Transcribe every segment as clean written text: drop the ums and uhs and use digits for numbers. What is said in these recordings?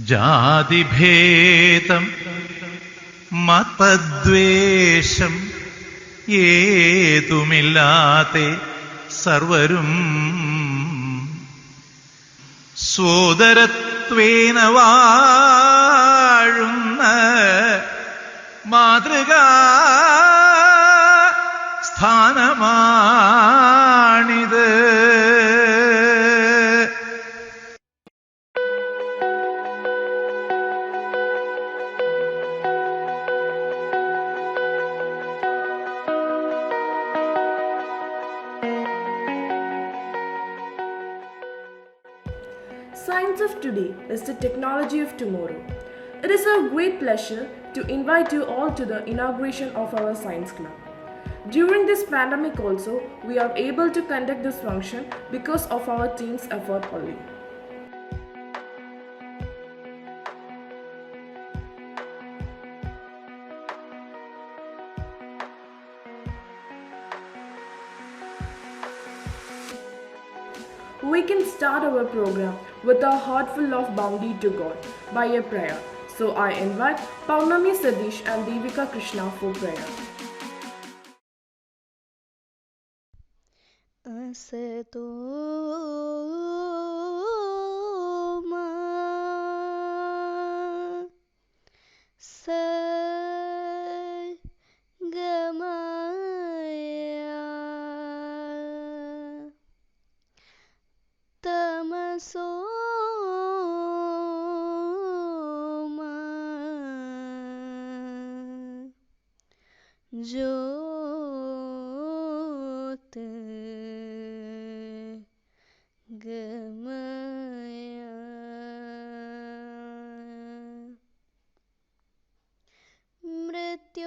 ജാതിഭേദം മതദ്വേഷം ഏതുമില്ലാതെ സർവരും സോദരത്വേന വാഴുന്ന മാതൃകാ സ്ഥാനമാണിത്. Science of today is the technology of tomorrow. It is our great pleasure to invite you all to the inauguration of our science club. During this pandemic also, we are able to conduct this function because of our team's effort only. We can start our program with a heart full of bounty to God by a prayer. So I invite Paunami Sadish and Devika Krishna for prayer. Asato ma sagamaya tamaso ma jyot gamaya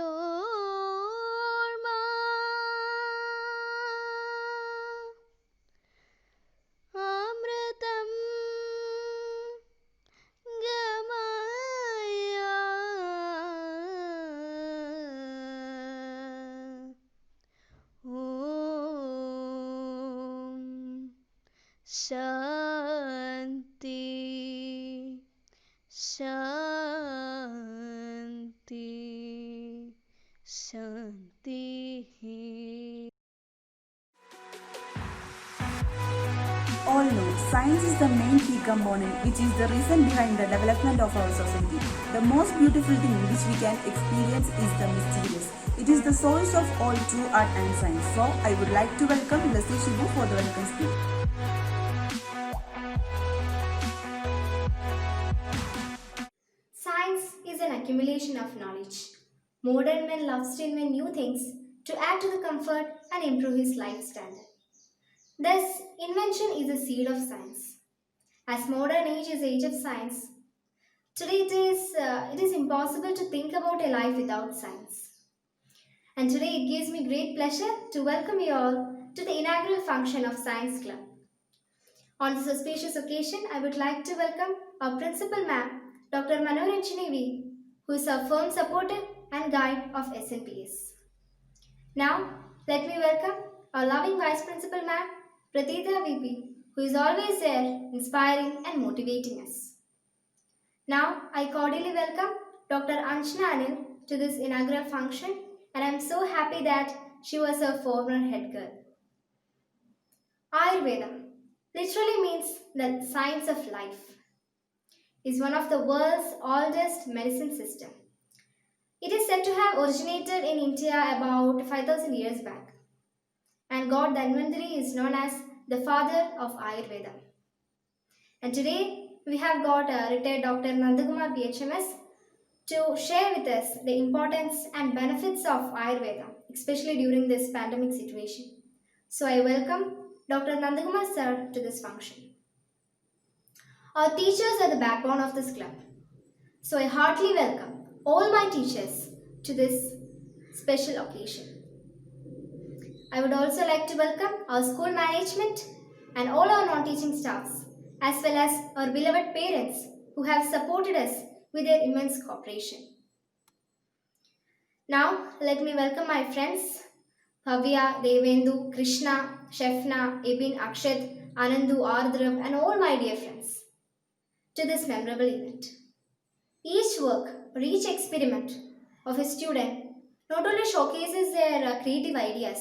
mrityorma amritam gamaya om shanti shanti shanti. All know science is the main key component which is the reason behind the development of our society. The most beautiful thing which we can experience is the mysterious. It is the source of all true art and science. So I would like to welcome Leslie Shibu for the welcome speech. Science is an accumulation of knowledge. Modern man loves to invent new things to add to the comfort and improve his life standard. Thus, invention is the seed of science. As modern age is age of science, today it is impossible to think about a life without science. And today it gives me great pleasure to welcome you all to the inaugural function of Science Club. On this auspicious occasion, I would like to welcome our Principal Ma'am, Dr. Manoranjani V, who is our firm supporter and guide of SNPS. Now, let me welcome our loving Vice Principal Ma'am, Pratita VP, who is always there, inspiring and motivating us. Now, I cordially welcome Dr. Anshna Anil to this inaugural function, and I am so happy that she was our former head girl. Ayurveda literally means the science of life. Is one of the world's oldest medicine system. It is said to have originated in India about 5,000 years back. And God Dhanvantari is known as the father of Ayurveda. And today we have got retired Dr. Nandakumar PHMS to share with us the importance and benefits of Ayurveda, especially during this pandemic situation. So I welcome Dr. Nandakumar sir to this function. Our teachers are the backbone of this club. So I heartily welcome all my teachers to this special occasion. I would also like to welcome our school management and all our non-teaching staffs, as well as our beloved parents who have supported us with their immense cooperation. Now, let me welcome my friends, Bhavya, Devendu, Krishna, Shefna, Ibin, Akshat, Anandu, Ardrav, and all my dear friends to this memorable event. Each work or each experiment of a student not only showcases their creative ideas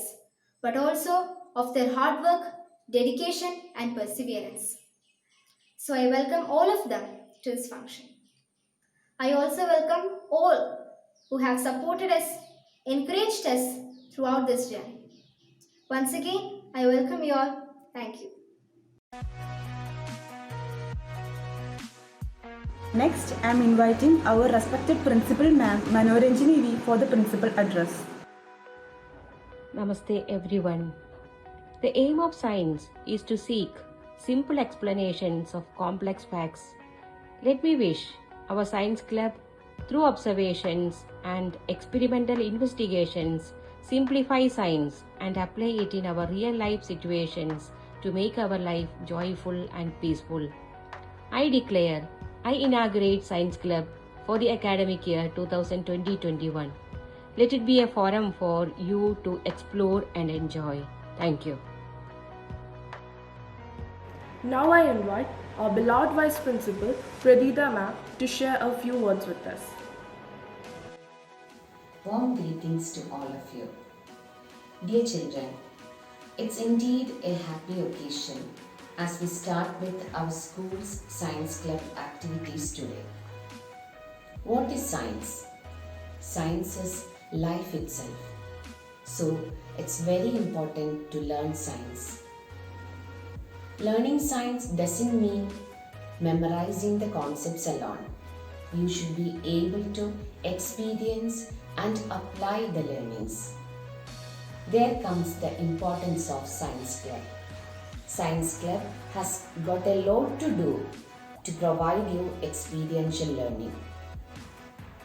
but also of their hard work, dedication, and perseverance. So I welcome all of them to this function. I also welcome all who have supported us, encouraged us throughout this journey. Once again, I welcome you all. Thank you. Next, I am inviting our respected Principal Ma'am Manoranjani V for the Principal Address. Namaste everyone. The aim of science is to seek simple explanations of complex facts. Let me wish our science club, through observations and experimental investigations, simplify science and apply it in our real life situations to make our life joyful and peaceful. I declare I inaugurate Science Club for the academic year 2020-21. Let it be a forum for you to explore and enjoy. Thank you. Now I invite our beloved Vice Principal, Pradita Ma'am, to share a few words with us. Warm greetings to all of you. Dear children, it's indeed a happy occasion as we start with our school's Science Club activities today. What is science? Science is life itself. So it's very important to learn science. Learning science doesn't mean memorizing the concepts alone. You should be able to experience and apply the learnings. There comes the importance of Science Club. Science Club has got a lot to do to provide you experiential learning.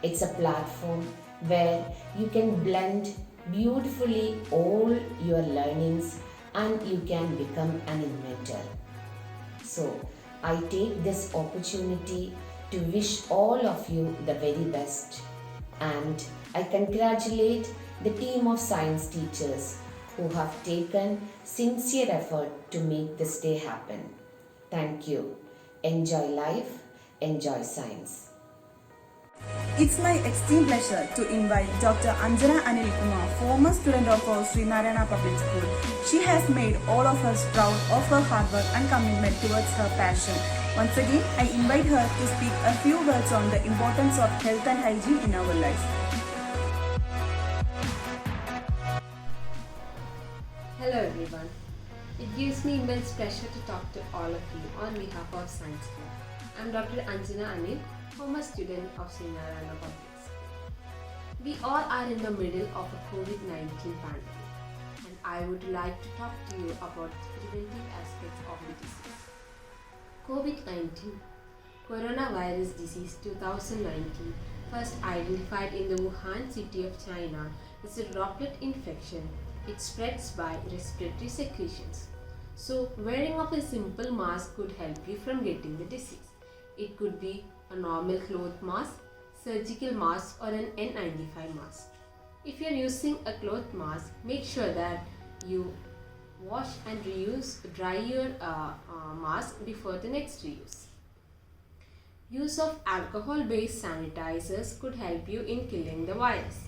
It's a platform where you can blend beautifully all your learnings and you can become an inventor. So, I take this opportunity to wish all of you the very best, and I congratulate the team of science teachers who have taken sincere effort to make this day happen. Thank you. Enjoy life, enjoy science. It's my extreme pleasure to invite Dr. Anjana Anil Kumar, former student of our Sree Narayana Public School. She has made all of us proud of her hard work and commitment towards her passion. Once again, I invite her to speak a few words on the importance of health and hygiene in our life. Hello everyone. It gives me immense pleasure to talk to all of you on behalf of Science Club. I'm Dr. Anjana Anil, former student of Sree Narayana Public School. We all are in the middle of a COVID-19 pandemic, and I would like to talk to you about the preventive aspects of the disease. COVID-19, Coronavirus Disease 2019, first identified in the Wuhan city of China, is a droplet infection. It spreads by respiratory secretions. So, wearing of a simple mask could help you from getting the disease. It could be a normal cloth mask, surgical mask, or an N95 mask. If you are using a cloth mask, make sure that you wash and dry your mask before the next reuse. Use of alcohol-based sanitizers could help you in killing the virus.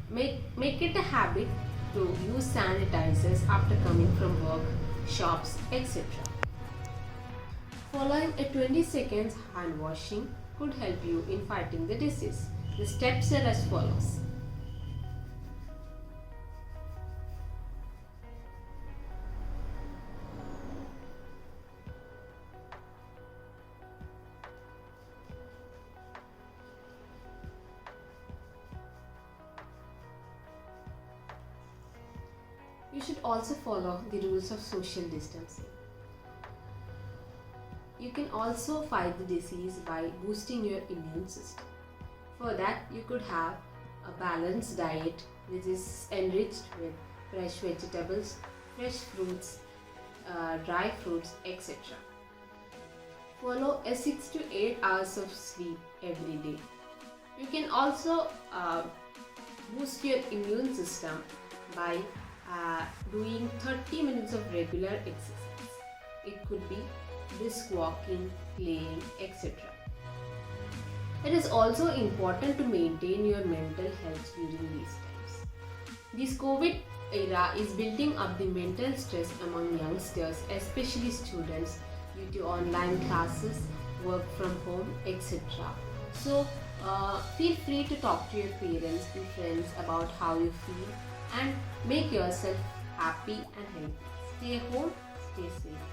Make it a habit to use sanitizers after coming from work, shops, etc. Following a 20 seconds hand washing could help you in fighting the disease. The steps are as follows. You should also follow the rules of social distancing. You can also fight the disease by boosting your immune system. For that, you could have a balanced diet which is enriched with fresh vegetables, fresh fruits, dry fruits, etc. Follow a 6 to 8 hours of sleep every day. You can also boost your immune system by doing 30 minutes of regular exercise. It could be brisk walking, playing, etc. It is also important to maintain your mental health during these times. This COVID era is building up the mental stress among youngsters, especially students, due to online classes, work from home, etc. So, feel free to talk to your parents and friends about how you feel and make yourself happy and healthy. Stay home, stay safe.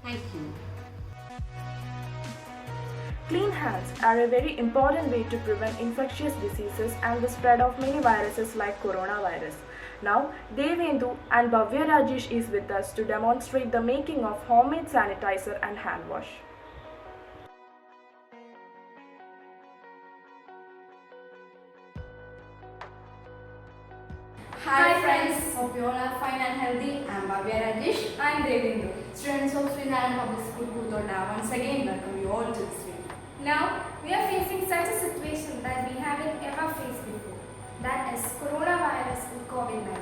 Thank you. Clean hands are a very important way to prevent infectious diseases and the spread of many viruses like coronavirus. Now, Devendu and Bhavya Rajesh is with us to demonstrate the making of homemade sanitizer and hand wash. Hi friends, hope you all are fine and healthy. I am Bhavya Rajesh. I am Devendu, students of Sree Narayana Public School, Poothotta. Once again, welcome you all to this week. Now, we are facing such a situation that we haven't ever faced before. That is coronavirus and COVID-19.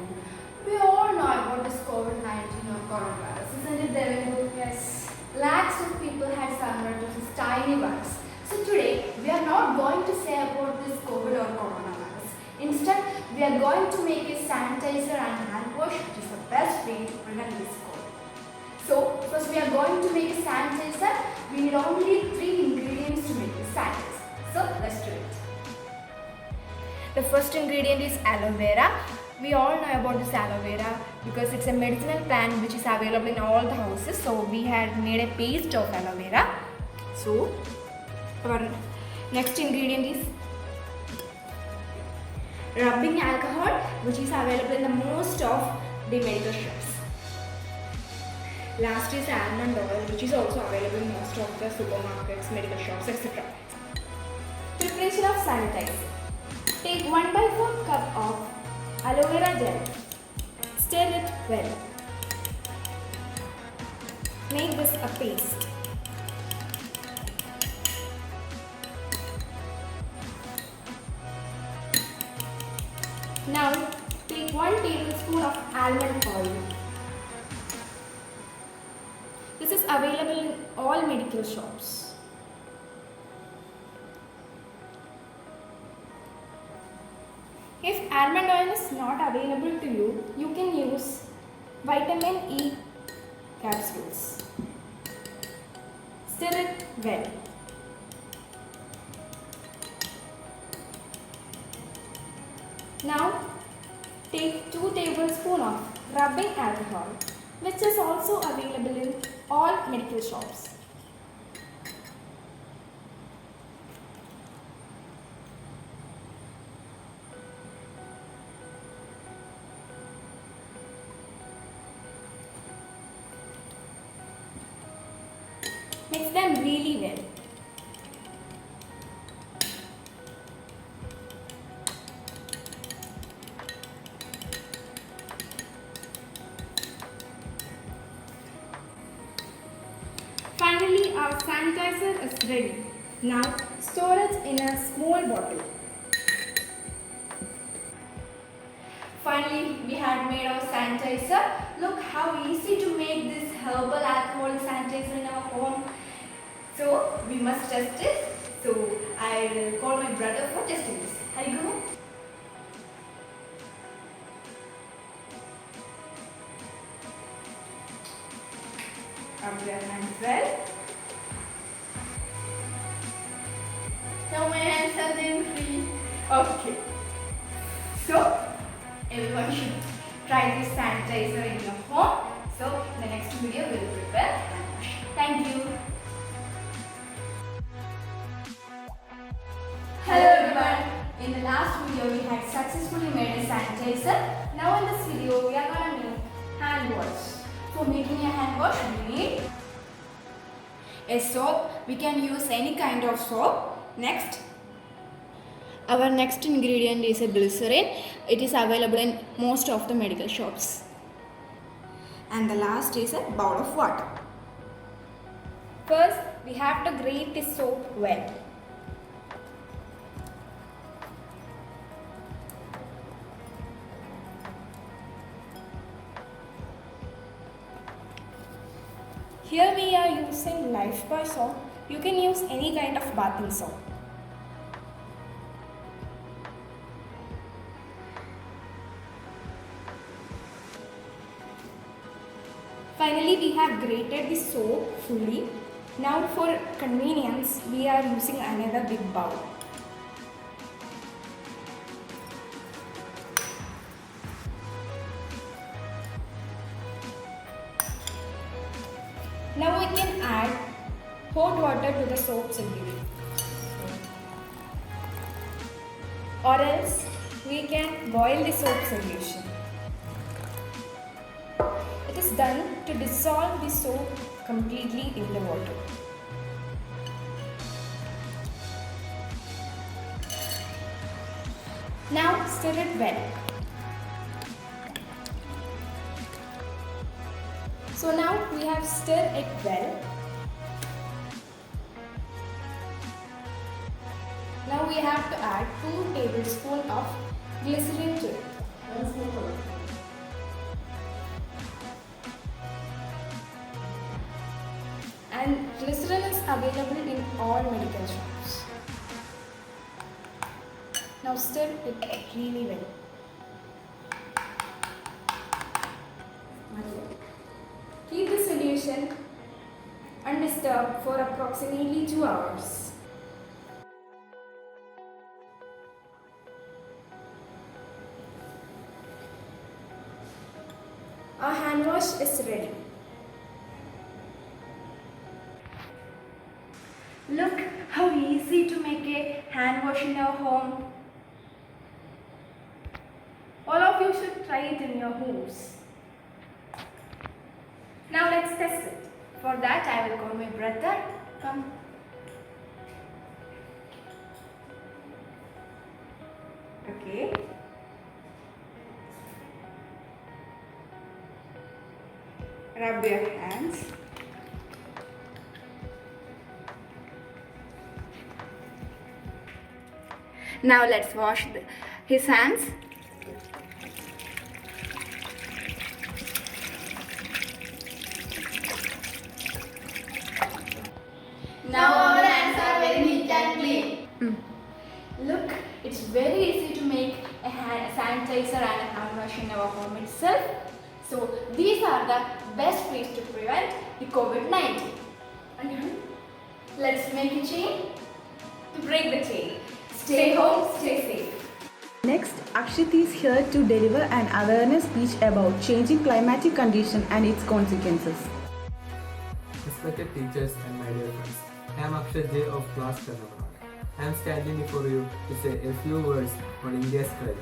We all know about this COVID-19 or coronavirus, isn't it, Devendu? Yes. Lakhs of people had surrendered to this tiny virus. So today, we are not going to say about this COVID or coronavirus. Instead, we are going to make a sanitizer and hand wash, which is the best way to prevent this COVID. So, first we are going to make a sanitizer. We need only 3 ingredients to make this sanitizer. So, let's do it. The first ingredient is aloe vera. We all know about this aloe vera because it's a medicinal plant which is available in all the houses. So, we had made a paste of aloe vera. So, our next ingredient is rubbing alcohol, which is available in the most of the medical shops. Last is almond oil, which is also available in most of the supermarkets, medical shops, etc. Preparation of sanitizer. Take 1/4 cup of aloe vera gel. Stir it well. Make this a paste. Now, take 1 tablespoon of almond oil. This is available in all medical shops. If almond oil is not available to you, you can use vitamin E capsules. Stir it well. Now, take 2 tablespoons of rubbing alcohol, which is also available in all medical shops. Mix them really well. Finally, our sanitizer is ready. Now, store it in a small bottle. Finally, we had made our sanitizer. Look how easy to make this herbal alcohol sanitizer in our home. So, we must test it. So, I will call my brother for testing this. Are you going? Rub your hands well. Now my hands are then free. Okay. So, everyone should try this sanitizer in your home. So, in the next video, we will prepare hand wash. Thank you. Hello everyone. In the last video, we had successfully made a sanitizer. Now in this video, we are going to make hand wash. For making a hand wash, we need a soap. We can use any kind of soap. Next, our next ingredient is a glycerin. It is available in most of the medical shops. And the last is a bowl of water. First, we have to grate the soap well. Here we are using Lifebuoy soap. You can use any kind of bathing soap. Finally, we have grated the soap fully. Now for convenience, we are using another big bowl. Now we can add hot water to the soap solution. Or else we can boil the soap solution. It is done to dissolve the soap completely in the water. Now stir it well. So now we have stirred it well. Now we have to add 2 tablespoons of glycerin to it. And glycerin is available in all medical shops. Now stir it really well. Keep the solution undisturbed for approximately 2 hours. Our hand wash is ready. Look how easy to make a hand wash in your home. All of you should try it in your homes. Now let's test it. For that I will call my brother. Come. Okay. Rub your hands. Now let's wash his hands. Now our hands are very neat and clean. Look, it's very easy to make a hand sanitizer and a hand wash in our home itself. So these are the best ways to prevent the COVID-19. Let's make a chain to break the chain. Stay home, stay safe. Next, Akshit is here to deliver an awareness speech about changing climatic condition and its consequences. Respected teachers and my dear friends, I am Akshat J of class 10. I am standing before you to say a few words on India's climate.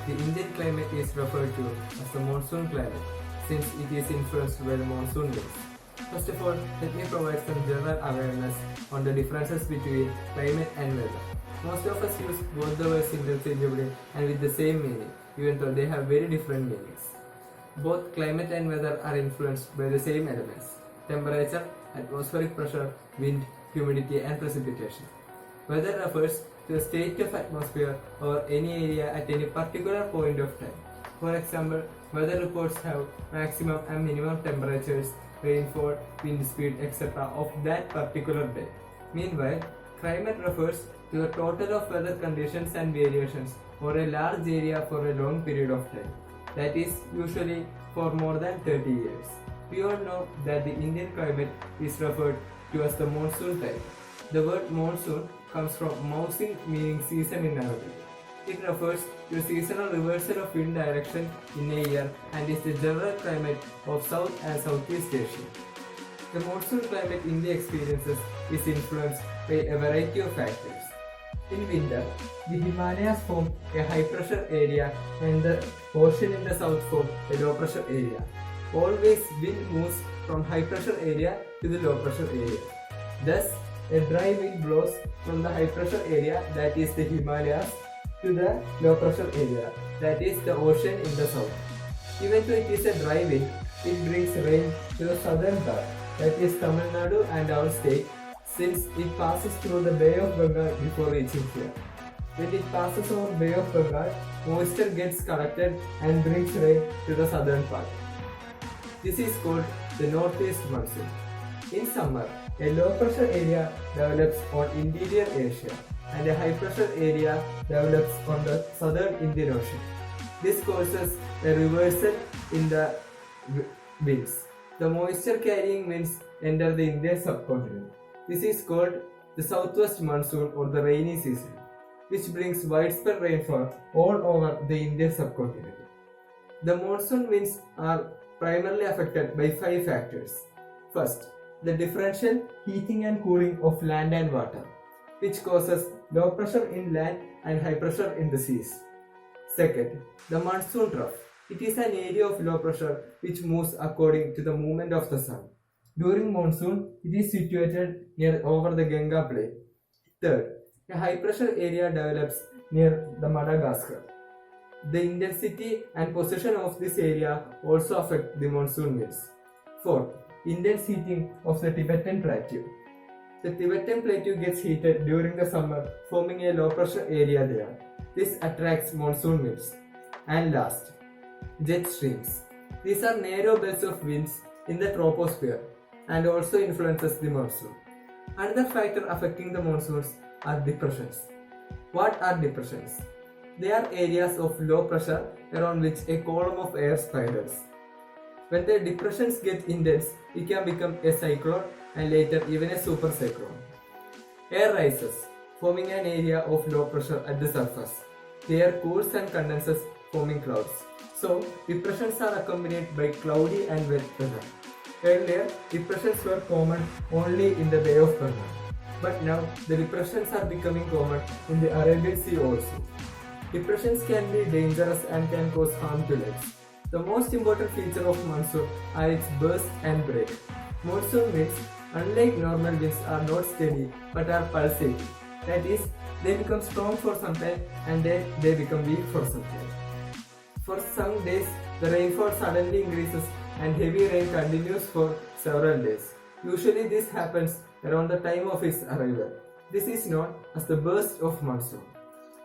The Indian climate is referred to as the monsoon climate since it is influenced by the monsoon winds. First of all, let me provide some general awareness on the differences between climate and weather. Most of us use both the words interchangeably and with the same meaning, even though they have very different meanings. Both climate and weather are influenced by the same elements: temperature, atmospheric pressure, wind, humidity and precipitation. Weather refers to the state of atmosphere or any area at any particular point of time. For example, weather reports have maximum and minimum temperatures, rainfall, wind speed, etc. of that particular day. Meanwhile, climate refers to the total of weather conditions and variations over a large area for a long period of time, that is usually for more than 30 years. We all know that the Indian climate is referred to as the monsoon type. The word monsoon comes from mousin, meaning season in Arabic. It refers to a seasonal reversal of wind direction in a year and is the general climate of South and Southeast Asia. The monsoon climate India experiences is influenced by a variety of factors. In winter, the Himalayas form a high pressure area and the ocean in the south form a low pressure area. Always wind moves from high pressure area to the low pressure area. Thus, a dry wind blows from the high pressure area, that is the Himalayas, to the low pressure area, that is the ocean in the south. Even though it is a dry wind, it brings rain to the southern part, that is Tamil Nadu and our state, since it passes through the Bay of Bengal before reaching here. When it passes over Bay of Bengal, moisture gets collected and brings rain to the southern part. This is called the northeast monsoon. In summer, a low pressure area develops on interior Asia and a high pressure area develops on the southern Indian Ocean. This causes a reversal in the winds. The moisture carrying winds enter the Indian subcontinent. This is called the southwest monsoon or the rainy season, which brings widespread rainfall all over the Indian subcontinent. The monsoon winds are primarily affected by 5 factors. First, the differential heating and cooling of land and water, which causes low pressure in land and high pressure in the seas. Second, the monsoon trough. It is an area of low pressure which moves according to the movement of the sun. During monsoon, it is situated near over the Ganga plain. Third, a high pressure area develops near the Madagascar. The intensity and position of this area also affect the monsoon winds. Fourth, intense heating of the Tibetan Plateau. The Tibetan Plateau gets heated during the summer, forming a low pressure area there. This attracts monsoon winds. And last, jet streams. These are narrow belts of winds in the troposphere and also influences the monsoon. Another factor affecting the monsoons are depressions. What are depressions? They are areas of low pressure around which a column of air spirals. When the depressions get intense, it can become a cyclone and later even a super cyclone. Air rises, forming an area of low pressure at the surface. The air cools and condenses, forming clouds. So, depressions are accompanied by cloudy and wet weather. Earlier, depressions were common only in the Bay of Bengal. But now, the depressions are becoming common in the Arabian Sea also. Depressions can be dangerous and can cause harm to lives. The most important feature of monsoon are its burst and break. Monsoon winds, unlike normal winds, are not steady but are pulsating. That is, they become strong for some time and then they become weak for some time. For some days, the rainfall suddenly increases and heavy rain continues for several days. Usually this happens around the time of its arrival. This is known as the burst of monsoon.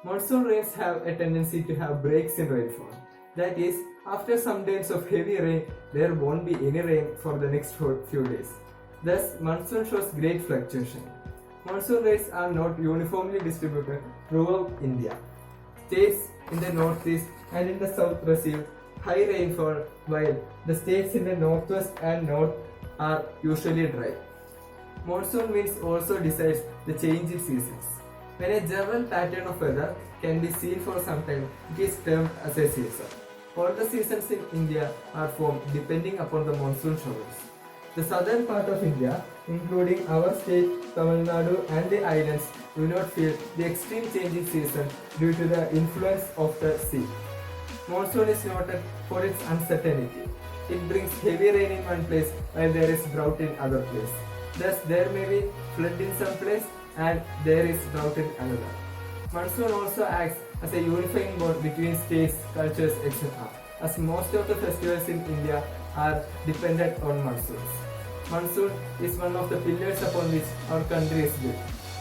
Monsoon rains have a tendency to have breaks in rainfall. That is, after some days of heavy rain, there won't be any rain for the next few days. Thus, monsoon shows great fluctuation. Monsoon rains are not uniformly distributed throughout India. States in the northeast and in the south receive high rainfall, while the states in the northwest and north are usually dry. Monsoon winds also decides the change in seasons. When a general pattern of weather can be seen for some time, it is termed as a season. All the seasons in India are formed depending upon the monsoon showers. The southern part of India, including our state, Tamil Nadu and the islands, do not feel the extreme change in season due to the influence of the sea. Monsoon is noted for its uncertainty. It brings heavy rain in one place while there is drought in other place. Thus, there may be flood in some place and there is drought in another. Monsoon also acts as a unifying bond between states, cultures, etc. as most of the festivals in India are dependent on monsoons. Monsoon is one of the pillars upon which our country is built.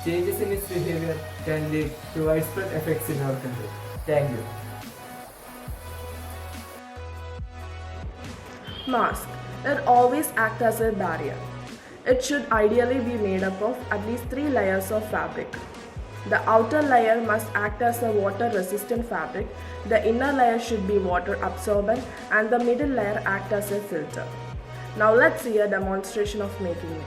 Changes in its behavior can lead to widespread effects in our country. Thank you. Mask that always act as a barrier. It should ideally be made up of at least 3 layers of fabric. The outer layer must act as a water-resistant fabric, the inner layer should be water-absorbent, and the middle layer act as a filter. Now let's see a demonstration of making it.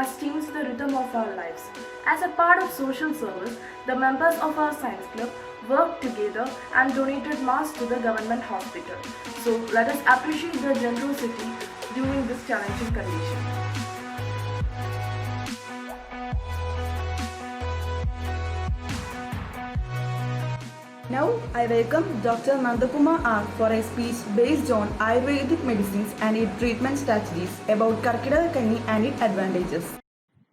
has changed the rhythm of our lives. As a part of social service, the members of our science club worked together and donated masks to the government hospital. So let us appreciate their generosity during this challenging condition. Now I welcome Dr. Nandakumar R for a speech based on Ayurvedic medicines and its treatment strategies about Karkidaka and its advantages.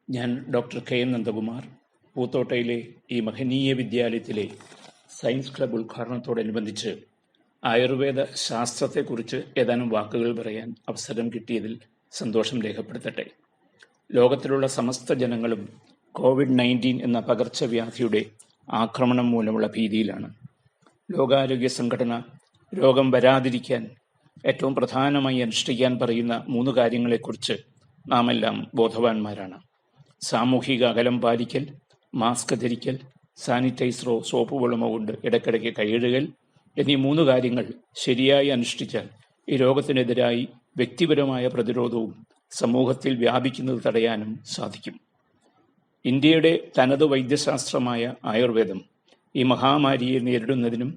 ഞാൻ doctor K N Nandakumar, പൂത്തോട്ടയിലെ ഈ മഹനീയ വിദ്യാലയത്തിലെ science club ഉദ്ഘാടനത്തോടനുബന്ധിച്ച് Ayurveda ശാസ്ത്രത്തെക്കുറിച്ച് ഏതാനും വാക്കുകൾ പറയാൻ അവസരം കിട്ടിയതിൽ സന്തോഷം രേഖപ്പെടുത്തട്ടെ. ലോകത്തിലുള്ള സമസ്ത ജനങ്ങളും COVID-19 എന്ന പകർച്ചവ്യാധിയുടെ ആക്രമണം മൂലമുള്ള ഭീതിയിലാണ്. ലോകാരോഗ്യ സംഘടന രോഗം വരാതിരിക്കാൻ ഏറ്റവും പ്രധാനമായി അനുഷ്ഠിക്കാൻ പറയുന്ന 3 കാര്യങ്ങളെക്കുറിച്ച് നാം എല്ലാം ബോധവാന്മാരാണ്. സാമൂഹിക അകലം പാലിക്കൽ, മാസ്ക് ധരിക്കൽ, സാനിറ്റൈസറോ സോപ്പ് വെള്ളമോ കൊണ്ട് ഇടയ്ക്കിടയ്ക്ക് കൈകഴുകൽ എന്നീ 3 കാര്യങ്ങൾ ശരിയായി അനുഷ്ഠിച്ചാൽ ഈ രോഗത്തിനെതിരായി വ്യക്തിപരമായ പ്രതിരോധവും സമൂഹത്തിൽ വ്യാപിക്കുന്നത് തടയാനും സാധിക്കും. ഇന്ത്യയുടെ തനത് വൈദ്യശാസ്ത്രമായ ആയുർവേദം ഈ മഹാമാരിയെ നേരിടുന്നതിനും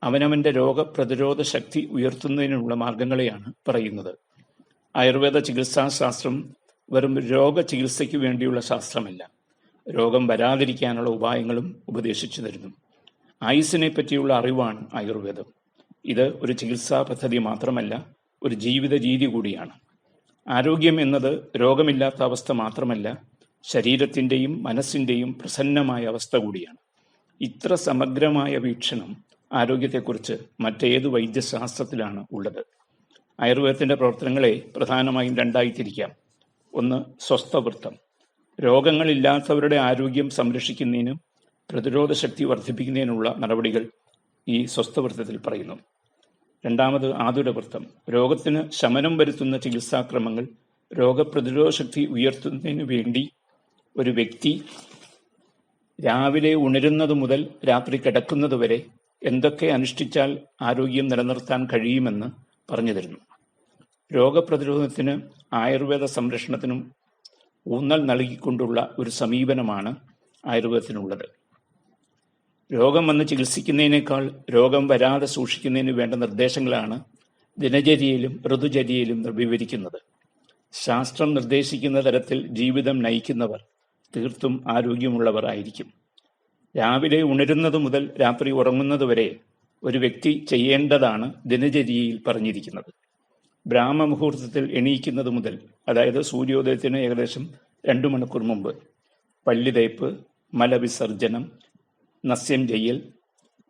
അവനവൻ്റെ രോഗപ്രതിരോധ ശക്തി ഉയർത്തുന്നതിനുള്ള മാർഗങ്ങളെയാണ് പറയുന്നത്. ആയുർവേദ ചികിത്സാശാസ്ത്രം വെറും രോഗചികിത്സയ്ക്ക് വേണ്ടിയുള്ള ശാസ്ത്രമല്ല, രോഗം വരാതിരിക്കാനുള്ള ഉപായങ്ങളും ഉപദേശിച്ചു തരുന്നു. ആയുസ്സിനെ പറ്റിയുള്ള അറിവാണ് ആയുർവേദം. ഇത് ഒരു ചികിത്സാ പദ്ധതി മാത്രമല്ല, ഒരു ജീവിത രീതി കൂടിയാണ്. ആരോഗ്യം എന്നത് രോഗമില്ലാത്ത അവസ്ഥ മാത്രമല്ല, ശരീരത്തിൻ്റെയും മനസ്സിൻ്റെയും പ്രസന്നമായ അവസ്ഥ കൂടിയാണ്. ഇത്ര സമഗ്രമായ വീക്ഷണം ആരോഗ്യത്തെക്കുറിച്ച് മറ്റേത് വൈദ്യശാസ്ത്രത്തിലാണ് ഉള്ളത്? ആയുർവേദത്തിൻ്റെ പ്രവർത്തനങ്ങളെ പ്രധാനമായും 2ആയി തിരിക്കാം. ഒന്ന്, സ്വസ്ഥവൃത്തം. രോഗങ്ങളില്ലാത്തവരുടെ ആരോഗ്യം സംരക്ഷിക്കുന്നതിനും പ്രതിരോധ ശക്തി വർദ്ധിപ്പിക്കുന്നതിനുള്ള നടപടികൾ ഈ സ്വസ്ഥവൃത്തത്തിൽ പറയുന്നു. 2ാമത്, ആതുരവൃത്തം. രോഗത്തിന് ശമനം വരുത്തുന്ന ചികിത്സാക്രമങ്ങൾ രോഗപ്രതിരോധ ശക്തി ഉയർത്തുന്നതിനു വേണ്ടി ഒരു വ്യക്തി രാവിലെ ഉണരുന്നത് മുതൽ രാത്രി കിടക്കുന്നത് വരെ എന്തൊക്കെ അനുഷ്ഠിച്ചാൽ ആരോഗ്യം നിലനിർത്താൻ കഴിയുമെന്ന് പറഞ്ഞു തരുന്നു. രോഗപ്രതിരോധത്തിന് ആയുർവേദ സംരക്ഷണത്തിനും ഊന്നൽ നൽകിക്കൊണ്ടുള്ള ഒരു സമീപനമാണ് ആയുർവേദത്തിനുള്ളത്. രോഗം വന്ന് ചികിത്സിക്കുന്നതിനേക്കാൾ രോഗം വരാതെ സൂക്ഷിക്കുന്നതിന് വേണ്ട നിർദ്ദേശങ്ങളാണ് ദിനചര്യയിലും ഋതുചര്യയിലും വിവരിക്കുന്നത്. ശാസ്ത്രം നിർദ്ദേശിക്കുന്ന തരത്തിൽ ജീവിതം നയിക്കുന്നവർ തീർത്തും ആരോഗ്യമുള്ളവർ ആയിരിക്കും. രാവിലെ ഉണരുന്നത് മുതൽ രാത്രി ഉറങ്ങുന്നത് വരെ ഒരു വ്യക്തി ചെയ്യേണ്ടതാണ് ദിനചര്യയിൽ പറഞ്ഞിരിക്കുന്നത്. ബ്രാഹ്മമുഹൂർത്തത്തിൽ എണീക്കുന്നത് മുതൽ, അതായത് സൂര്യോദയത്തിന് ഏകദേശം 2 മണിക്കൂർ മുമ്പ്, പല്ല് തേപ്പ്, മലവിസർജനം, നസ്യം ചെയ്യൽ,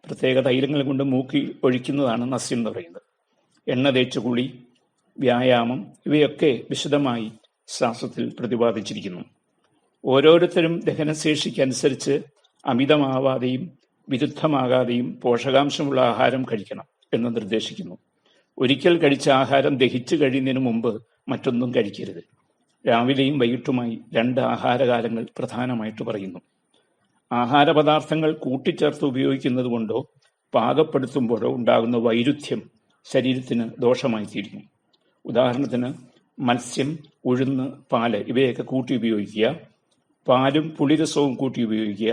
പ്രത്യേക തൈലങ്ങൾ കൊണ്ട് മൂക്കി ഒഴിക്കുന്നതാണ് നസ്യം എന്ന് പറയുന്നത്, എണ്ണ തേച്ച് കുളി, വ്യായാമം, ഇവയൊക്കെ വിശദമായി ശാസ്ത്രത്തിൽ പ്രതിപാദിച്ചിരിക്കുന്നു. ഓരോരുത്തരും ദഹനശേഷിക്കനുസരിച്ച് അമിതമാവാതെയും വിരുദ്ധമാകാതെയും പോഷകാംശമുള്ള ആഹാരം കഴിക്കണം എന്ന് നിർദ്ദേശിക്കുന്നു. ഒരിക്കൽ കഴിച്ച ആഹാരം ദഹിച്ചു കഴിയുന്നതിന് മുമ്പ് മറ്റൊന്നും കഴിക്കരുത്. രാവിലെയും വൈകിട്ടുമായി 2 ആഹാരകാലങ്ങൾ പ്രധാനമായിട്ട് പറയുന്നു. ആഹാരപദാർത്ഥങ്ങൾ കൂട്ടിച്ചേർത്ത് ഉപയോഗിക്കുന്നത് കൊണ്ടോ പാകപ്പെടുത്തുമ്പോഴോ ഉണ്ടാകുന്ന വൈരുദ്ധ്യം ശരീരത്തിന് ദോഷമായി തീരുന്നു. ഉദാഹരണത്തിന് മത്സ്യം, ഉഴുന്ന്, പാല് ഇവയൊക്കെ കൂട്ടി ഉപയോഗിക്കുക, പാലും പുളിരസവും കൂട്ടി ഉപയോഗിക്കുക,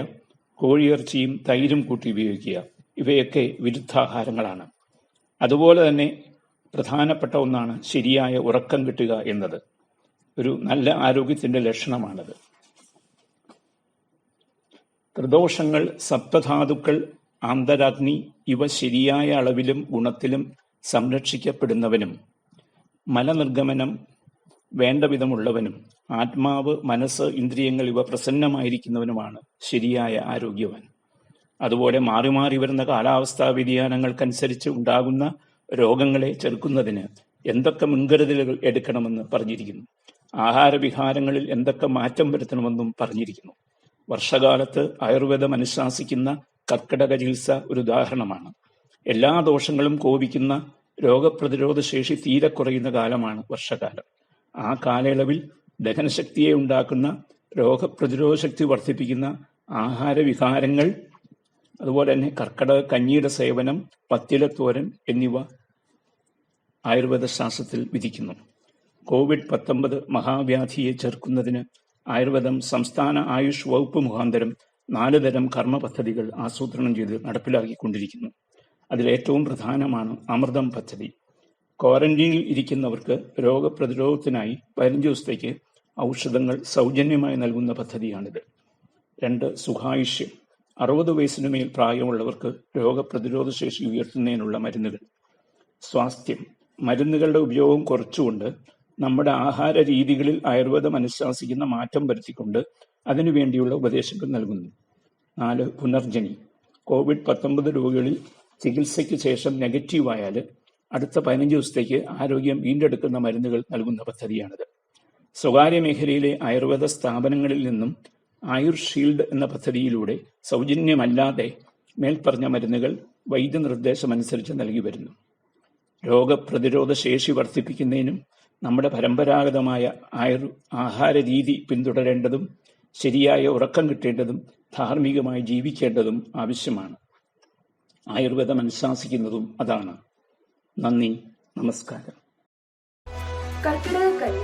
കോഴിയിറച്ചിയും തൈരും കൂട്ടി ഉപയോഗിക്കുക, ഇവയൊക്കെ വിരുദ്ധാഹാരങ്ങളാണ്. അതുപോലെ തന്നെ പ്രധാനപ്പെട്ട ഒന്നാണ് ശരിയായ ഉറക്കം കിട്ടുക എന്നത്. ഒരു നല്ല ആരോഗ്യത്തിൻ്റെ ലക്ഷണമാണത്. ത്രിദോഷങ്ങൾ, സപ്തധാതുക്കൾ, ആന്തരാഗ്നി ഇവ ശരിയായ അളവിലും ഗുണത്തിലും സംരക്ഷിക്കപ്പെടുന്നവനും മലനിർഗമനം വേണ്ട വിധമുള്ളവനും ആത്മാവ്, മനസ്സ്, ഇന്ദ്രിയങ്ങൾ ഇവ പ്രസന്നമായിരിക്കുന്നവനുമാണ് ശരിയായ ആരോഗ്യവാൻ. അതുപോലെ മാറി മാറി വരുന്ന കാലാവസ്ഥാ വ്യതിയാനങ്ങൾക്കനുസരിച്ച് ഉണ്ടാകുന്ന രോഗങ്ങളെ ചെറുക്കുന്നതിന് എന്തൊക്കെ മുൻകരുതലുകൾ എടുക്കണമെന്ന് പറഞ്ഞിരിക്കുന്നു. ആഹാരവിഹാരങ്ങളിൽ എന്തൊക്കെ മാറ്റം വരുത്തണമെന്നും പറഞ്ഞിരിക്കുന്നു. വർഷകാലത്ത് ആയുർവേദം അനുശാസിക്കുന്ന കർക്കിടക ചികിത്സ ഒരു ഉദാഹരണമാണ്. എല്ലാ ദോഷങ്ങളും കോപിക്കുന്ന രോഗപ്രതിരോധ ശേഷി തീരെ കുറയുന്ന കാലമാണ് വർഷകാലം. ആ കാലയളവിൽ ദഹനശക്തിയെ ഉണ്ടാക്കുന്ന, രോഗപ്രതിരോധ ശക്തി വർദ്ധിപ്പിക്കുന്ന ആഹാരവിഹാരങ്ങൾ, അതുപോലെ തന്നെ കർക്കിടക കഞ്ഞിയുടെ സേവനം, പത്തിലത്തോരൻ എന്നിവ ആയുർവേദ ശാസ്ത്രത്തിൽ വിധിക്കുന്നു. കോവിഡ്-19 മഹാവ്യാധിയെ ചെറുക്കുന്നതിന് ആയുർവേദം സംസ്ഥാന ആയുഷ് വകുപ്പ് മുഖാന്തരം 4 തരം കർമ്മ പദ്ധതികൾ ആസൂത്രണം ചെയ്ത് നടപ്പിലാക്കിക്കൊണ്ടിരിക്കുന്നു. അതിലേറ്റവും പ്രധാനമാണ് അമൃതം പദ്ധതി. ക്വാറന്റീനിൽ ഇരിക്കുന്നവർക്ക് രോഗപ്രതിരോധത്തിനായി 15 ദിവസത്തേക്ക് ഔഷധങ്ങൾ സൗജന്യമായി നൽകുന്ന പദ്ധതിയാണിത്. 2. സുഖായുഷ്യം. 60 വയസ്സിനുമേൽ പ്രായമുള്ളവർക്ക് രോഗപ്രതിരോധ ശേഷി ഉയർത്തുന്നതിനുള്ള മരുന്നുകൾ. സ്വാസ്ഥ്യം. മരുന്നുകളുടെ ഉപയോഗം കുറച്ചുകൊണ്ട് നമ്മുടെ ആഹാര രീതികളിൽ ആയുർവേദം അനുശാസിക്കുന്ന മാറ്റം വരുത്തിക്കൊണ്ട് അതിനുവേണ്ടിയുള്ള ഉപദേശങ്ങൾ നൽകുന്നു. 4. പുനർജനി. കോവിഡ്-19 രോഗികളിൽ ചികിത്സയ്ക്ക് ശേഷം നെഗറ്റീവായാൽ അടുത്ത 15 ദിവസത്തേക്ക് ആരോഗ്യം വീണ്ടെടുക്കുന്ന മരുന്നുകൾ നൽകുന്ന പദ്ധതിയാണിത്. സ്വകാര്യ മേഖലയിലെ ആയുർവേദ സ്ഥാപനങ്ങളിൽ നിന്നും ആയുർഷീൽഡ് എന്ന പദ്ധതിയിലൂടെ സൗജന്യമല്ലാതെ മേൽപ്പറഞ്ഞ മരുന്നുകൾ വൈദ്യനിർദ്ദേശമനുസരിച്ച് നൽകി വരുന്നു. രോഗപ്രതിരോധ ശേഷി വർദ്ധിപ്പിക്കുന്നതിനും നമ്മുടെ പരമ്പരാഗതമായ ആഹാര രീതി പിന്തുടരേണ്ടതും ശരിയായ ഉറക്കം കിട്ടേണ്ടതും ധാർമ്മികമായി ജീവിക്കേണ്ടതും ആവശ്യമാണ്. ആയുർവേദം അനുശാസിക്കുന്നതും അതാണ്. നന്ദി, നമസ്കാരം. Karkidakani,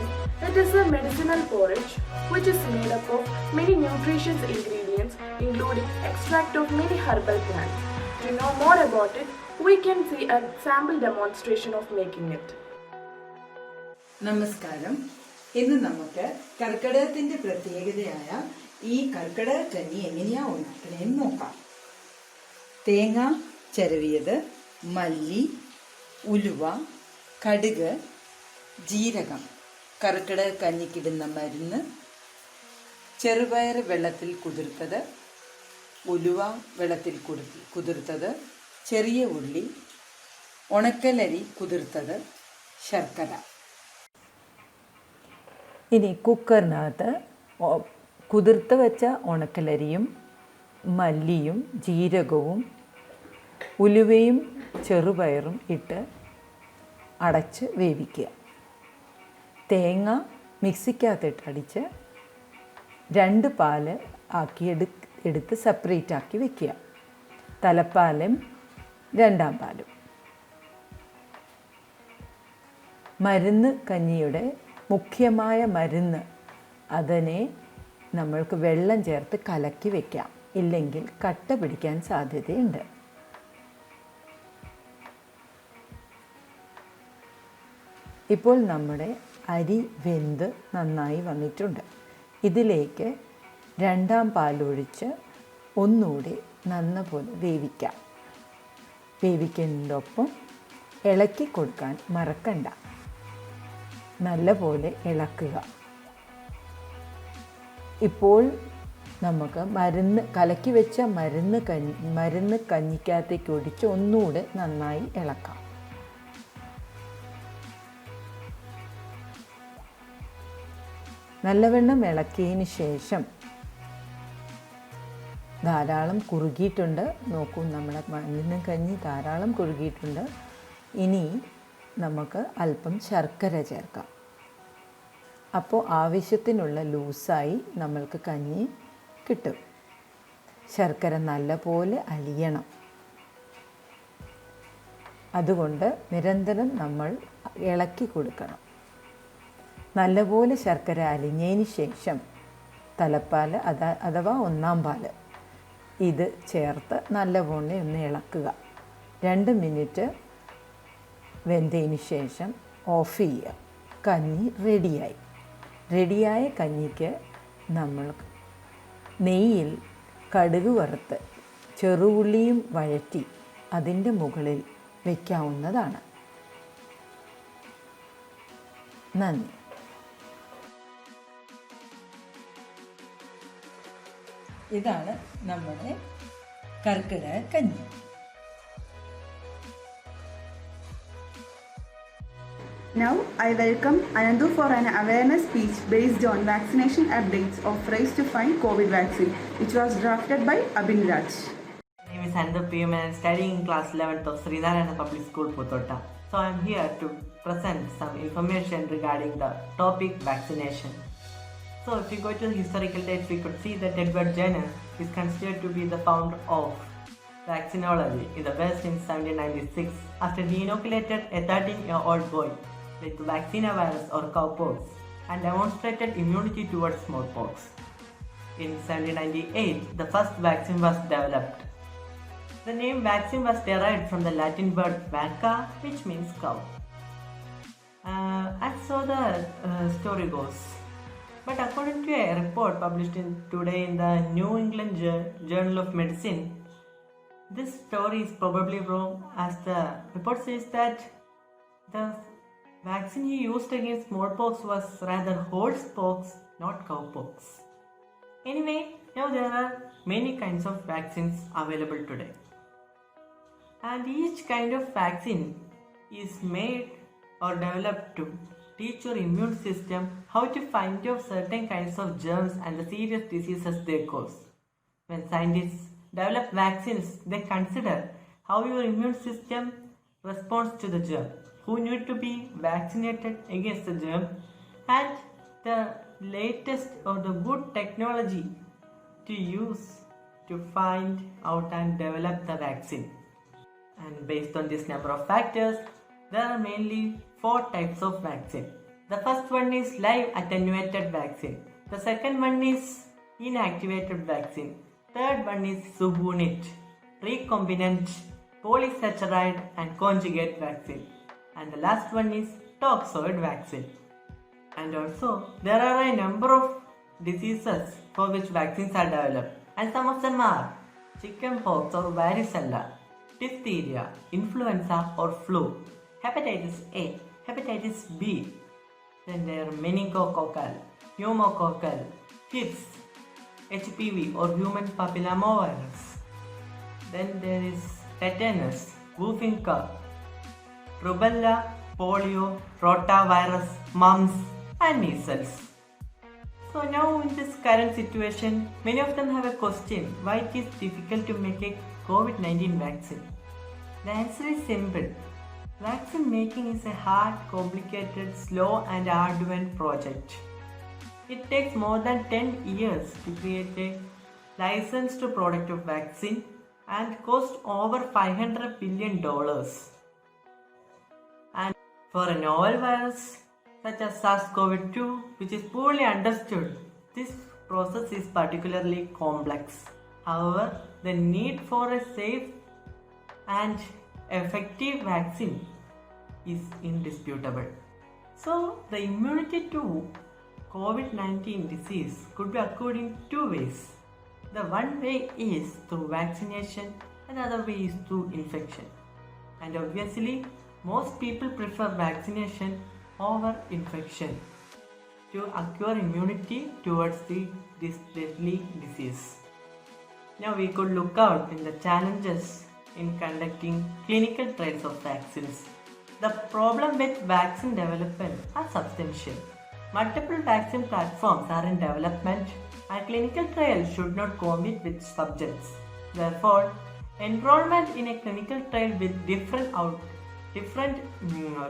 it is a medicinal porridge which is made up of many nutritious ingredients including extract of many herbal plants. To know more about it, we can see a sample demonstration of making it. നമസ്കാരം. ഇന്ന് നമുക്ക് കർക്കിടകത്തിന്റെ പ്രത്യേകതയായ ഈ കർക്കിടക കഞ്ഞി എങ്ങനെയാ ഉണ്ടാക്കണേന്ന് നോക്കാം. തേങ്ങ ചിരവിയത്, മല്ലി, ഉലുവ, കടുക്, ജീരകം, കർക്കിടക കഞ്ഞിക്കിടുന്ന മരുന്ന്, ചെറുപയർ വെള്ളത്തിൽ കുതിർത്തത്, ഉലുവ വെള്ളത്തിൽ കുതിർത്തത്, ചെറിയ ഉള്ളി, ഉണക്കലരി കുതിർത്തത്, ശർക്കര. ഇനി കുക്കറിനകത്ത് കുതിർത്ത് വെച്ച ഉണക്കലരിയും മല്ലിയും ജീരകവും ഉലുവയും ചെറുപയറും ഇട്ട് അടച്ച് വേവിക്കുക. തേങ്ങ മിക്സിക്കകത്തിട്ട് അടിച്ച് 2 പാല് ആക്കി എടുത്ത് സെപ്പറേറ്റ് ആക്കി വെക്കുക. തലപ്പാലും 2-ാം പാലും. മരുന്ന് കഞ്ഞിയുടെ മുഖ്യമായ മരുന്ന്, അതിനെ നമ്മൾക്ക് വെള്ളം ചേർത്ത് കലക്കി വെക്കാം, ഇല്ലെങ്കിൽ കട്ട പിടിക്കാൻ സാധ്യതയുണ്ട്. ഇപ്പോൾ നമ്മുടെ അരി വെന്ത് നന്നായി വന്നിട്ടുണ്ട്. ഇതിലേക്ക് 2-ാം പാലൊഴിച്ച് ഒന്നുകൂടി നന്നപോലെ വേവിക്കാം. വേവിക്കുന്നതിനൊപ്പം ഇളക്കി കൊടുക്കാൻ മറക്കണ്ട. നല്ലപോലെ ഇളക്കുക. ഇപ്പോൾ നമുക്ക് കലക്കി വെച്ച മരുന്ന് കഞ്ഞിക്കകത്തേക്ക് ഒഴിച്ച് ഒന്നുകൂടെ നന്നായി ഇളക്കാം. നല്ലവണ്ണം ഇളക്കിയതിന് ശേഷം ധാരാളം കുറുകിയിട്ടുണ്ട്. നോക്കൂ, നമ്മുടെ മരുന്ന് കഞ്ഞി ധാരാളം കുറുകിയിട്ടുണ്ട്. ഇനി നമുക്ക് അല്പം ശർക്കര ചേർക്കാം. അപ്പോൾ ആവശ്യത്തിനുള്ള ലൂസായി നമ്മൾക്ക് കഞ്ഞി കിട്ടും. ശർക്കര നല്ലപോലെ അലിയണം. അതുകൊണ്ട് നിരന്തരം നമ്മൾ ഇളക്കി കൊടുക്കണം. നല്ലപോലെ ശർക്കര അലിഞ്ഞതിന് ശേഷം തലപ്പാൽ അഥവാ 1-ാം പാല് ഇത് ചേർത്ത് നല്ലപോലെ ഒന്ന് ഇളക്കുക. 2 മിനിറ്റ് വെന്തതിന് ശേഷം ഓഫ് ചെയ്യുക. കഞ്ഞി റെഡിയായി. റെഡിയായ കഞ്ഞിക്ക് നമ്മൾ നെയ്യിൽ കടുക് വറുത്ത് ചെറുഉള്ളിയും വഴറ്റി അതിൻ്റെ മുകളിൽ വയ്ക്കാവുന്നതാണ്. നന്ദി. ഇതാണ് നമ്മുടെ കർക്കിടക കഞ്ഞി. Now I welcome Anandu for an awareness speech based on vaccination updates of Race to Find COVID vaccine, which was drafted by Abin Raj. My name is Anandu PM and I am studying in class 11th of Sree Narayana Public School, Poothotta. So I am here to present some information regarding the topic vaccination. So if we go to historical dates, we could see that Edward Jenner is considered to be the founder of vaccinology in the West in 1796 after he inoculated a 13-year-old boy with vaccinia virus or cowpox and demonstrated immunity towards smallpox. In 1798, the first vaccine was developed. The name vaccine was derived from the Latin word vacca, which means cow. And so the story goes. But according to a report published today in the New England Journal of Medicine, this story is probably wrong, as the report says that the vaccine he used against smallpox was rather horsepox, not cowpox. Anyway, now there are many kinds of vaccines available today. And each kind of vaccine is made or developed to teach your immune system how to find out certain kinds of germs and the serious diseases they cause. When scientists develop vaccines, they consider how your immune system responds to the germ, who need to be vaccinated against the germ, and the latest or the good technology to use to find out and develop the vaccine. And based on this number of factors, there are mainly 4 types of vaccine. The first one is live attenuated vaccine. The second one is inactivated vaccine. Third one is subunit, recombinant, polysaccharide and conjugate vaccine. And the last one is toxoid vaccine. And also, there are a number of diseases for which vaccines are developed. And some of them are chickenpox or varicella, diphtheria, influenza or flu, hepatitis A, hepatitis B, then there are meningococcal, pneumococcal, hips, HPV or human papillomavirus. Then there is tetanus, whooping cough, rubella, polio, rotavirus, mumps and measles. So now in this current situation, many of them have a question why it is difficult to make a COVID-19 vaccine. The answer is simple. Vaccine making is a hard, complicated, slow and arduous project. It takes more than 10 years to create a licensed product of vaccine and costs over $500 billion. And for a novel virus such as SARS-CoV-2, which is poorly understood, this process is particularly complex. However, the need for a safe and effective vaccine is indisputable. So, the immunity to COVID-19 disease could be occurred in 2 ways. The one way is through vaccination and the other way is through infection. And obviously, most people prefer vaccination over infection to acquire immunity towards this deadly disease. Now we could look out in the challenges in conducting clinical trials of vaccines. The problem with vaccine development are substantial. Multiple vaccine platforms are in development and clinical trials should not compete with subjects. Therefore, enrollment in a clinical trial with different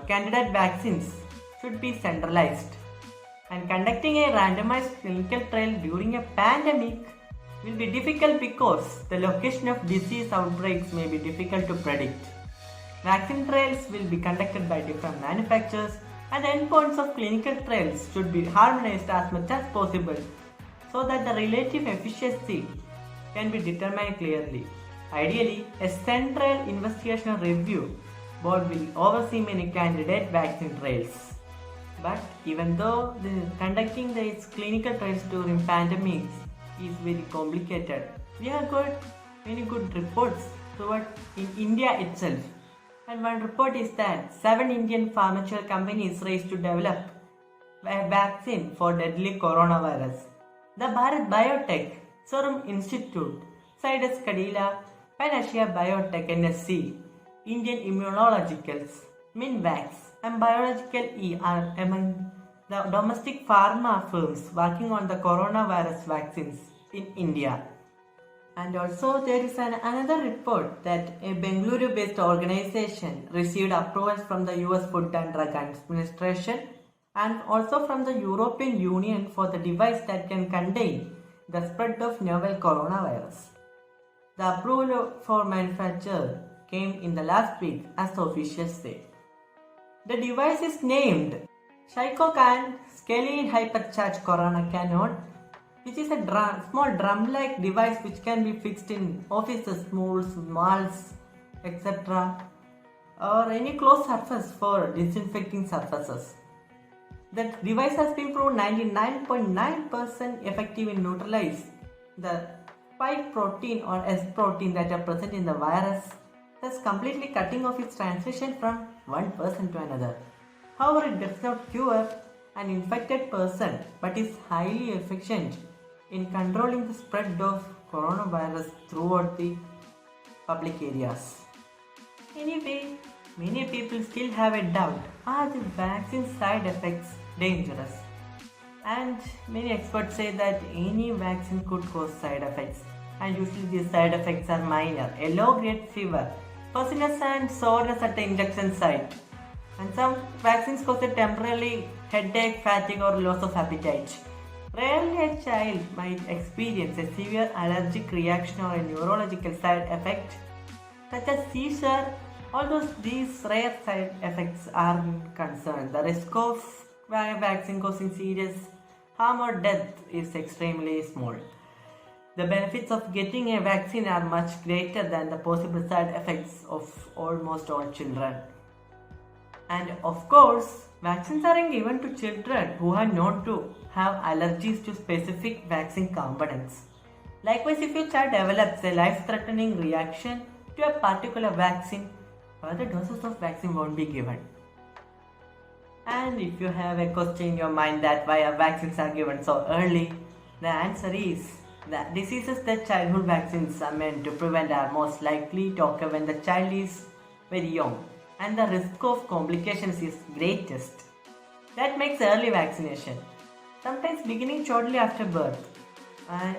candidate vaccines should be centralized. And conducting a randomized clinical trial during a pandemic will be difficult because the location of disease outbreaks may be difficult to predict. Vaccine trials will be conducted by different manufacturers and the endpoints of clinical trials should be harmonized as much as possible so that the relative efficacy can be determined clearly. Ideally, a central investigational review board will oversee many candidate vaccine trials. But even though conducting these clinical trials during pandemics is very complicated, we have got many good reports in India itself. And one report is that 7 Indian pharmaceutical companies race to develop a vaccine for deadly coronavirus. The Bharat Biotech, Serum Institute, Zydus Cadila, Panacea Biotech NSC, Indian Immunologicals, Minvax, and Biological E are among the domestic pharma firms working on the coronavirus vaccines in India. And also there is another report that a Bengaluru-based organization received approvals from the US Food and Drug Administration and also from the European Union for the device that can contain the spread of novel coronavirus. The approval for manufacture came in the last week, as the officials say. The device is named Shikokan Scalene Hypercharge Corona Cannon, which is a small drum-like device which can be fixed in offices, schools, malls, etc. or any closed surface for disinfecting surfaces. The device has been proven 99.9% effective in neutralizing the spike protein or S protein that are present in the virus, thus completely cutting off its transmission from one person to another. However, it does not cure an infected person but is highly efficient in controlling the spread of coronavirus throughout the public areas. Anyway, many people still have a doubt, are the vaccine side effects dangerous? And many experts say that any vaccine could cause side effects, and usually these side effects are minor, a low-grade fever, fuzziness and soreness at the injection site, and some vaccines cause a temporary headache, fatigue or loss of appetite. Rarely a child might experience a severe allergic reaction or a neurological side effect such as seizure. Although these rare side effects are concerned, the risk of vaccine causing serious harm or death is extremely small. The benefits of getting a vaccine are much greater than the possible side effects of almost all children. And of course, vaccines are given to children who are known to have allergies to specific vaccine components. Likewise, if your child develops a life-threatening reaction to a particular vaccine, further doses of vaccine won't be given. And if you have a question in your mind that why vaccines are given so early, the answer is that diseases that childhood vaccines are meant to prevent are most likely to occur when the child is very young and the risk of complications is greatest. That makes early vaccination, sometimes beginning shortly after birth,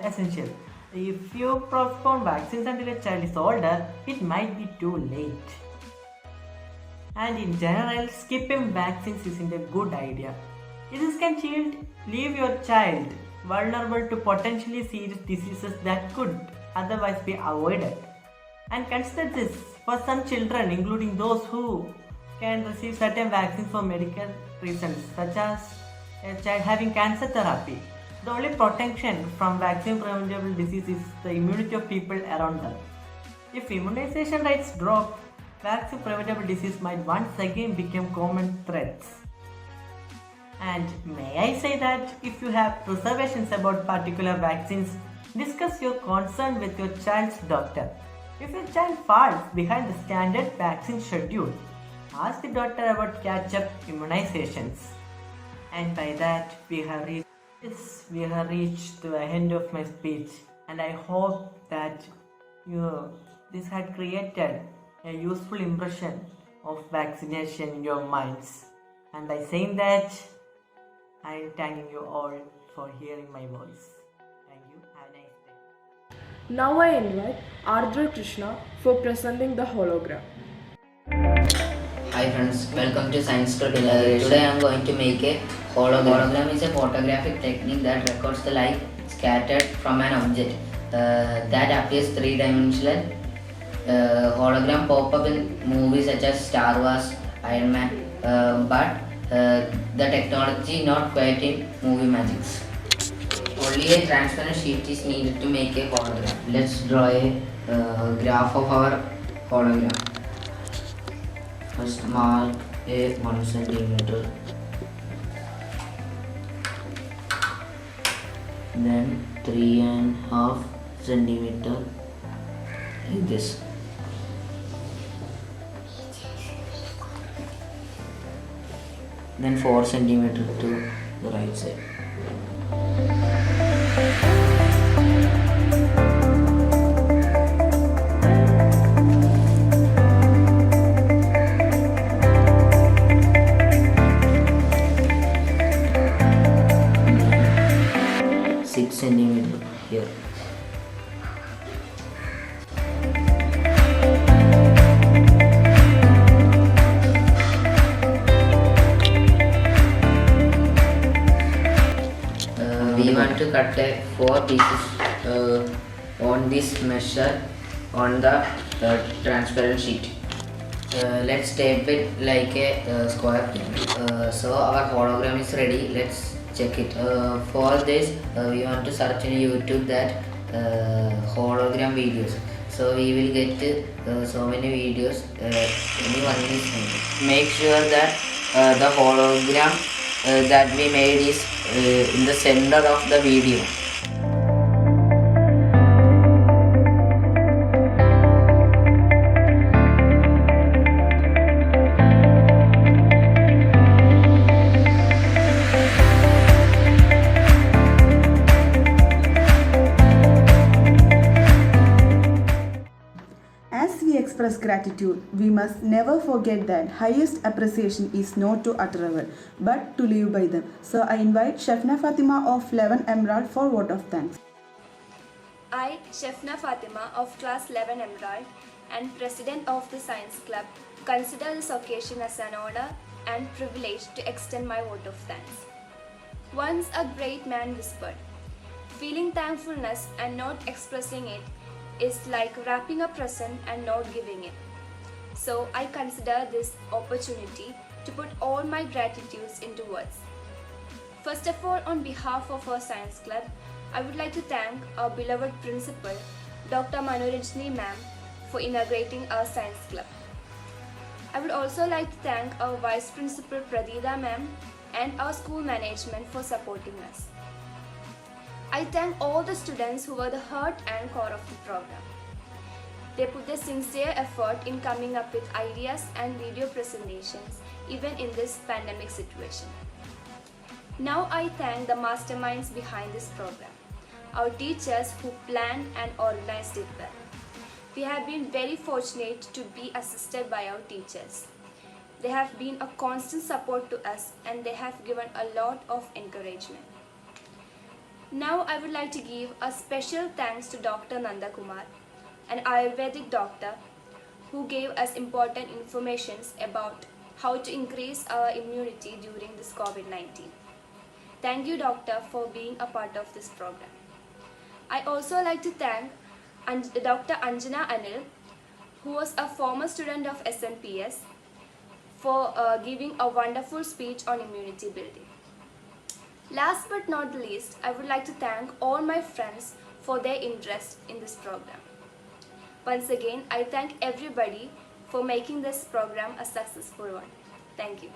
essential. If you postpone vaccines until a child is older, it might be too late. And in general, skipping vaccines isn't a good idea. This can leave your child vulnerable to potentially serious diseases that could otherwise be avoided. And consider this, for some children, including those who can receive certain vaccines for medical reasons, such as a child having cancer therapy, the only protection from vaccine preventable disease is the immunity of people around them. If immunization rates drop, vaccine preventable disease might once again become common threats. And may I say that if you have reservations about particular vaccines, discuss your concern with your child's doctor. If your child falls behind the standard vaccine schedule, ask the doctor about catch-up immunizations. And by that, we have reached the end of my speech, and I hope that this had created a useful impression of vaccination in your minds. And by saying that, I am thanking you all for hearing my voice. Thank you. Have a nice day. Now I invite Ardra Krishna for presenting the hologram. Hi friends, welcome to Science Club. Today I am going to make a hologram. Hologram is a photographic technique that records the light scattered from an object that appears three-dimensional. Hologram pop up in movies such as Star Wars, Iron Man, but the technology not quite in movie magics. Only a transparent sheet is needed to make a hologram. Let's draw a graph of our hologram. First mark a 1 centimeter, then 3.5 centimeter like this. Then 4 centimeter to the right side. Then 6 centimeter here. We want to cut 4 pieces on this measure on the transparent sheet. let's tape it like a square. So our hologram is ready. Let's check it. For this, we want to search in YouTube that hologram videos. So we will get so many videos. Anyone is make sure that the hologram that we made is in the center of the video. As we express gratitude, we must never forget that highest appreciation is not to utter a word, but to live by them. So I invite Shafna Fatima of 11 Emerald for vote of thanks. I, Shafna Fatima of class 11 Emerald and president of the Science Club, consider this occasion as an honor and privilege to extend my vote of thanks. Once a great man whispered, feeling thankfulness and not expressing it is like wrapping a present and not giving it. So I consider this opportunity to put all my gratitudes into words. First of all, on behalf of our Science Club, I would like to thank our beloved principal, Dr. Manoranjani ma'am, for inaugurating our Science Club. I would also like to thank our Vice Principal Pradita ma'am and our school management for supporting us. I thank all the students who were the heart and core of the program. They put their sincere effort in coming up with ideas and video presentations even in this pandemic situation. Now I thank the masterminds behind this program, our teachers who planned and organized it well. We have been very fortunate to be assisted by our teachers. They have been a constant support to us and they have given a lot of encouragement. Now I would like to give a special thanks to Dr. Nanda Kumar, an Ayurvedic doctor who gave us important information about how to increase our immunity during this COVID-19. Thank you, doctor, for being a part of this program. I also like to thank Dr. Anjana Anil, who was a former student of SNPS, for giving a wonderful speech on immunity building. Last but not least, I would like to thank all my friends for their interest in this program. Once again, I thank everybody for making this program a successful one. Thank you.